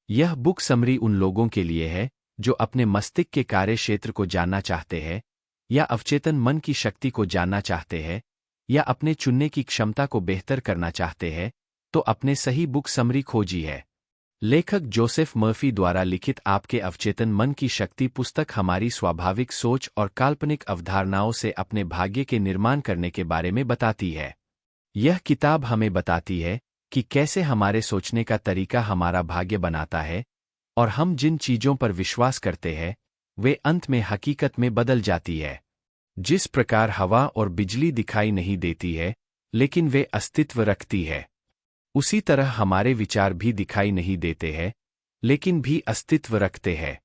यह book summary उन लोगों के लिए है जो अपने मस्तिष्क के कार्य क्षेत्र को जानना चाहते हैं, या अवचेतन मन की शक्ति को जानना चाहते हैं, या अपने चुनने की क्षमता को बेहतर करना चाहते हैं, तो अपने सही बुक समरी खोजी है। लेखक जोसेफ मर्फी द्वारा लिखित आपके अवचेतन मन की शक्ति पुस्तक हमारी स्वाभाविक सोच और काल्पनिक अवधारणाओं से अपने भाग्य के निर्माण करने के बारे में बताती है। यह किताब हमें बताती है कि कैसे हमारे सोचने का तरीका हमारा भाग्य बनाता है, और हम जिन चीजों पर विश्वास करते हैं वे अंत में हकीकत में बदल जाती है। जिस प्रकार हवा और बिजली दिखाई नहीं देती है लेकिन वे अस्तित्व रखती है, उसी तरह हमारे विचार भी दिखाई नहीं देते हैं लेकिन भी अस्तित्व रखते हैं।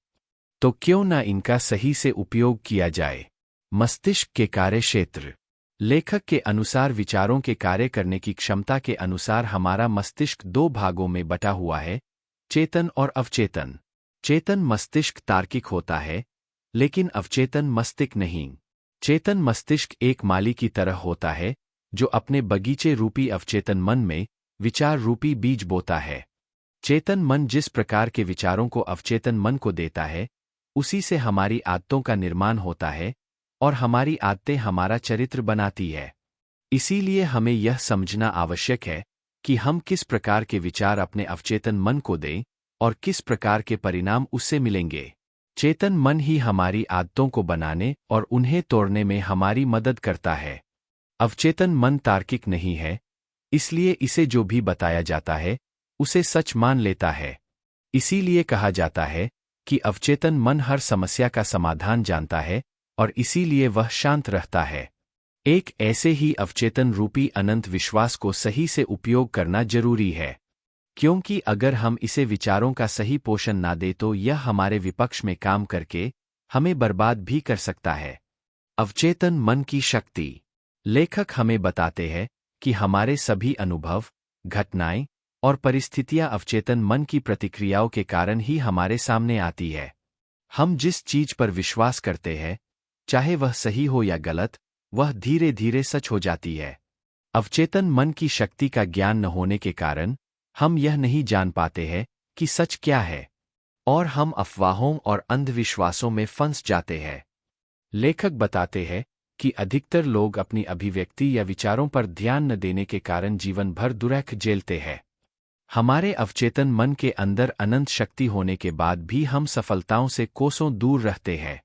तो क्यों न इनका सही से उपयोग किया जाए। मस्तिष्क के कार्य क्षेत्र। लेखक के अनुसार विचारों के कार्य करने की क्षमता के अनुसार हमारा मस्तिष्क दो भागों में बटा हुआ है, चेतन और अवचेतन। चेतन मस्तिष्क तार्किक होता है लेकिन अवचेतन मस्तिष्क नहीं। चेतन मस्तिष्क एक माली की तरह होता है जो अपने बगीचे रूपी अवचेतन मन में विचार रूपी बीज बोता है। चेतन मन जिस प्रकार के विचारों को अवचेतन मन को देता है उसी से हमारी आदतों का निर्माण होता है, और हमारी आदतें हमारा चरित्र बनाती है। इसीलिए हमें यह समझना आवश्यक है कि हम किस प्रकार के विचार अपने अवचेतन मन को दें और किस प्रकार के परिणाम उससे मिलेंगे। चेतन मन ही हमारी आदतों को बनाने और उन्हें तोड़ने में हमारी मदद करता है। अवचेतन मन तार्किक नहीं है, इसलिए इसे जो भी बताया जाता है उसे सच मान लेता है। इसीलिए कहा जाता है कि अवचेतन मन हर समस्या का समाधान जानता है और इसीलिए वह शांत रहता है। एक ऐसे ही अवचेतन रूपी अनंत विश्वास को सही से उपयोग करना जरूरी है, क्योंकि अगर हम इसे विचारों का सही पोषण ना दें तो यह हमारे विपक्ष में काम करके हमें बर्बाद भी कर सकता है। अवचेतन मन की शक्ति। लेखक हमें बताते हैं कि हमारे सभी अनुभव, घटनाएं और परिस्थितियां अवचेतन मन की प्रतिक्रियाओं के कारण ही हमारे सामने आती है। हम जिस चीज पर विश्वास करते हैं, चाहे वह सही हो या गलत, वह धीरे धीरे सच हो जाती है। अवचेतन मन की शक्ति का ज्ञान न होने के कारण हम यह नहीं जान पाते हैं कि सच क्या है, और हम अफवाहों और अंधविश्वासों में फंस जाते हैं। लेखक बताते हैं कि अधिकतर लोग अपनी अभिव्यक्ति या विचारों पर ध्यान न देने के कारण जीवन भर दुर्ख झेलते हैं। हमारे अवचेतन मन के अंदर अनंत शक्ति होने के बाद भी हम सफलताओं से कोसों दूर रहते हैं।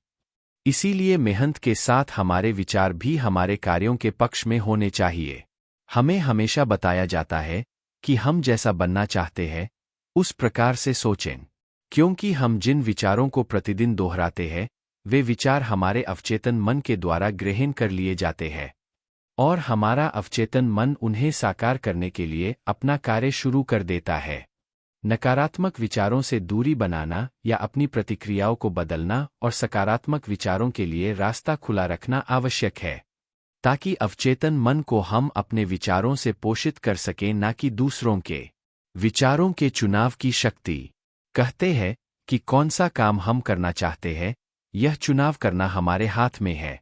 इसीलिए मेहनत के साथ हमारे विचार भी हमारे कार्यों के पक्ष में होने चाहिए। हमें हमेशा बताया जाता है कि हम जैसा बनना चाहते हैं उस प्रकार से सोचें, क्योंकि हम जिन विचारों को प्रतिदिन दोहराते हैं वे विचार हमारे अवचेतन मन के द्वारा ग्रहण कर लिए जाते हैं, और हमारा अवचेतन मन उन्हें साकार करने के लिए अपना कार्य शुरू कर देता है। नकारात्मक विचारों से दूरी बनाना या अपनी प्रतिक्रियाओं को बदलना और सकारात्मक विचारों के लिए रास्ता खुला रखना आवश्यक है, ताकि अवचेतन मन को हम अपने विचारों से पोषित कर सकें, ना कि दूसरों के विचारों के चुनाव की शक्ति। कहते हैं कि कौन सा काम हम करना चाहते हैं यह चुनाव करना हमारे हाथ में है,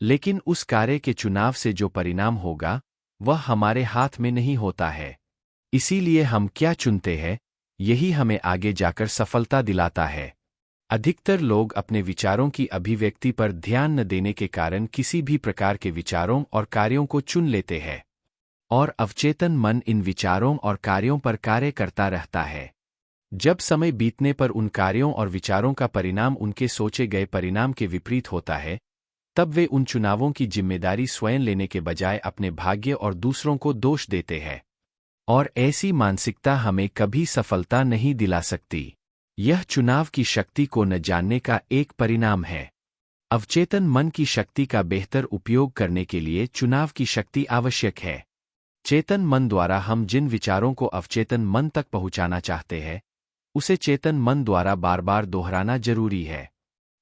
लेकिन उस कार्य के चुनाव से जो परिणाम होगा वह हमारे हाथ में नहीं होता है। इसीलिए हम क्या चुनते हैं यही हमें आगे जाकर सफलता दिलाता है। अधिकतर लोग अपने विचारों की अभिव्यक्ति पर ध्यान न देने के कारण किसी भी प्रकार के विचारों और कार्यों को चुन लेते हैं, और अवचेतन मन इन विचारों और कार्यों पर कार्य करता रहता है। जब समय बीतने पर उन कार्यों और विचारों का परिणाम उनके सोचे गए परिणाम के विपरीत होता है, तब वे उन चुनावों की जिम्मेदारी स्वयं लेने के बजाय अपने भाग्य और दूसरों को दोष देते हैं, और ऐसी मानसिकता हमें कभी सफलता नहीं दिला सकती। यह चुनाव की शक्ति को न जानने का एक परिणाम है। अवचेतन मन की शक्ति का बेहतर उपयोग करने के लिए चुनाव की शक्ति आवश्यक है। चेतन मन द्वारा हम जिन विचारों को अवचेतन मन तक पहुंचाना चाहते हैं उसे चेतन मन द्वारा बार बार दोहराना जरूरी है।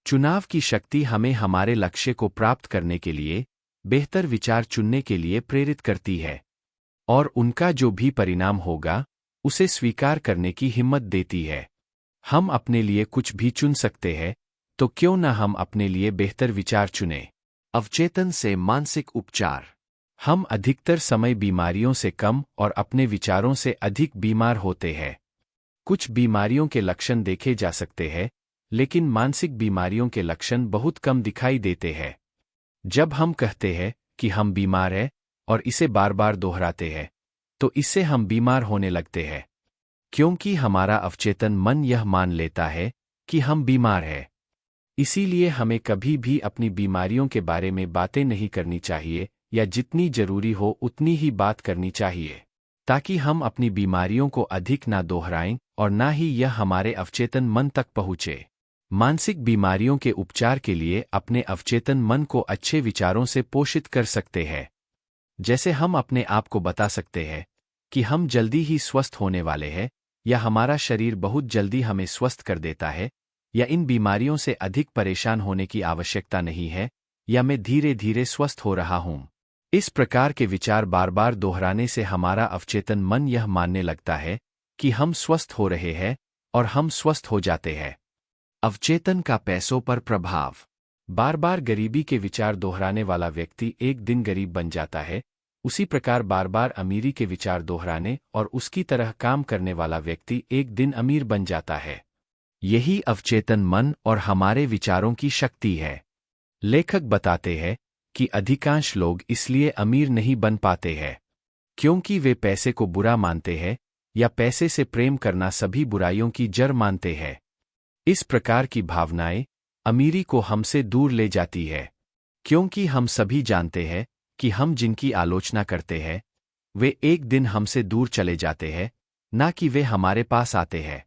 चुनाव की शक्ति हमें हमारे लक्ष्य को प्राप्त करने के लिए बेहतर विचार चुनने के लिए प्रेरित करती है, और उनका जो भी परिणाम होगा उसे स्वीकार करने की हिम्मत देती है। हम अपने लिए कुछ भी चुन सकते हैं, तो क्यों न हम अपने लिए बेहतर विचार चुनें। अवचेतन से मानसिक उपचार। हम अधिकतर समय बीमारियों से कम और अपने विचारों से अधिक बीमार होते हैं। कुछ बीमारियों के लक्षण देखे जा सकते हैं, लेकिन मानसिक बीमारियों के लक्षण बहुत कम दिखाई देते हैं। जब हम कहते हैं कि हम बीमार हैं और इसे बार बार दोहराते हैं, तो इससे हम बीमार होने लगते हैं, क्योंकि हमारा अवचेतन मन यह मान लेता है कि हम बीमार हैं। इसीलिए हमें कभी भी अपनी बीमारियों के बारे में बातें नहीं करनी चाहिए, या जितनी जरूरी हो उतनी ही बात करनी चाहिए, ताकि हम अपनी बीमारियों को अधिक ना दोहराएं और ना ही यह हमारे अवचेतन मन तक पहुँचे। मानसिक बीमारियों के उपचार के लिए अपने अवचेतन मन को अच्छे विचारों से पोषित कर सकते हैं। जैसे हम अपने आप को बता सकते हैं कि हम जल्दी ही स्वस्थ होने वाले हैं, या हमारा शरीर बहुत जल्दी हमें स्वस्थ कर देता है, या इन बीमारियों से अधिक परेशान होने की आवश्यकता नहीं है, या मैं धीरे धीरे स्वस्थ हो रहा हूं। इस प्रकार के विचार बार बार दोहराने से हमारा अवचेतन मन यह मानने लगता है कि हम स्वस्थ हो रहे हैं और हम स्वस्थ हो जाते हैं। अवचेतन का पैसों पर प्रभाव। बार बार गरीबी के विचार दोहराने वाला व्यक्ति एक दिन गरीब बन जाता है। उसी प्रकार बार बार अमीरी के विचार दोहराने और उसकी तरह काम करने वाला व्यक्ति एक दिन अमीर बन जाता है। यही अवचेतन मन और हमारे विचारों की शक्ति है। लेखक बताते हैं कि अधिकांश लोग इसलिए अमीर नहीं बन पाते हैं क्योंकि वे पैसे को बुरा मानते हैं, या पैसे से प्रेम करना सभी बुराइयों की जड़ मानते हैं। इस प्रकार की भावनाएं अमीरी को हमसे दूर ले जाती है, क्योंकि हम सभी जानते हैं कि हम जिनकी आलोचना करते हैं वे एक दिन हमसे दूर चले जाते हैं, ना कि वे हमारे पास आते हैं।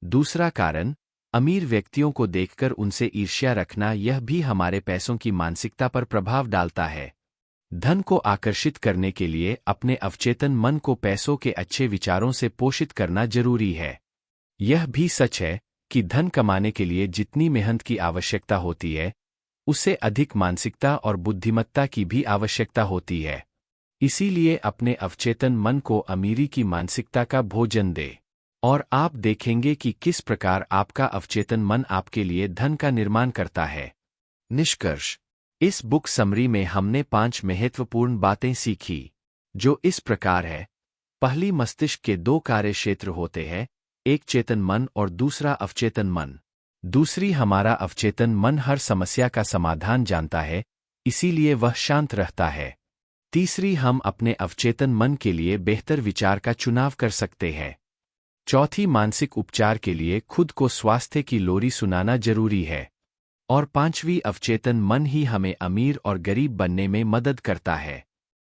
दूसरा कारण, अमीर व्यक्तियों को देखकर उनसे ईर्ष्या रखना, यह भी हमारे पैसों की मानसिकता पर प्रभाव डालता है। धन को आकर्षित करने के लिए अपने अवचेतन मन को पैसों के अच्छे विचारों से पोषित करना जरूरी है। यह भी सच है कि धन कमाने के लिए जितनी मेहनत की आवश्यकता होती है, उससे अधिक मानसिकता और बुद्धिमत्ता की भी आवश्यकता होती है। इसीलिए अपने अवचेतन मन को अमीरी की मानसिकता का भोजन दे, और आप देखेंगे कि किस प्रकार आपका अवचेतन मन आपके लिए धन का निर्माण करता है। निष्कर्ष। इस बुक समरी में हमने 5 महत्वपूर्ण बातें सीखी, जो इस प्रकार है। पहली, मस्तिष्क के 2 कार्य क्षेत्र होते हैं, एक चेतन मन और दूसरा अवचेतन मन। दूसरी, हमारा अवचेतन मन हर समस्या का समाधान जानता है, इसीलिए वह शांत रहता है। तीसरी, हम अपने अवचेतन मन के लिए बेहतर विचार का चुनाव कर सकते हैं। चौथी, मानसिक उपचार के लिए खुद को स्वास्थ्य की लोरी सुनाना जरूरी है। और पांचवी, अवचेतन मन ही हमें अमीर और गरीब बनने में मदद करता है।